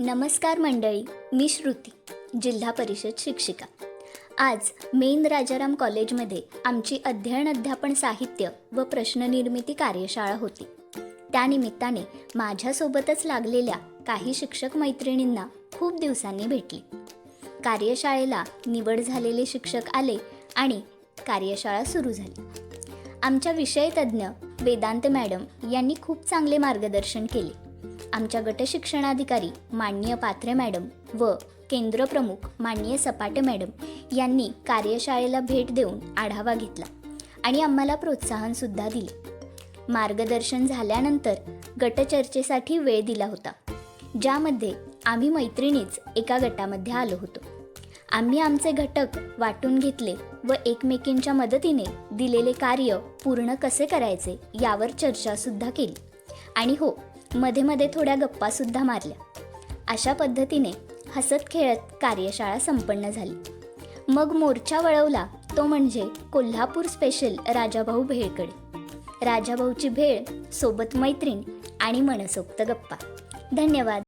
नमस्कार मंडळी, मी श्रुती, जिल्हा परिषद शिक्षिका. आज मेन राजाराम कॉलेजमध्ये आमची अध्ययन अध्यापन साहित्य व प्रश्ननिर्मिती कार्यशाळा होती. त्यानिमित्ताने माझ्यासोबतच लागलेल्या काही शिक्षक मैत्रिणींना खूप दिवसांनी भेटले. कार्यशाळेला निवड झालेले शिक्षक आले आणि कार्यशाळा सुरू झाली. आमच्या विषयतज्ञ वेदांत मॅडम यांनी खूप चांगले मार्गदर्शन केले. आमच्या गटशिक्षणाधिकारी माननीय पात्रे मॅडम व केंद्रप्रमुख माननीय सपाटे मॅडम यांनी कार्यशाळेला भेट देऊन आढावा घेतला आणि आम्हाला प्रोत्साहनसुद्धा दिले. मार्गदर्शन झाल्यानंतर गटचर्चेसाठी वेळ दिला होता, ज्यामध्ये आम्ही मैत्रिणीच एका गटामध्ये आलो होतो. आम्ही आमचे घटक वाटून घेतले व एकमेकींच्या मदतीने दिलेले कार्य पूर्ण कसे करायचे यावर चर्चासुद्धा केली. आणि हो, मध्ये मध्ये थोड्या गप्पासुद्धा मारल्या. अशा पद्धतीने हसत खेळत कार्यशाळा संपन्न झाली. मग मोर्चा वळवला तो म्हणजे कोल्हापूर स्पेशल राजाभाऊ भेळकडे. राजाभाऊची भेळ सोबत मैत्रीण आणि मनसोक्त गप्पा. धन्यवाद.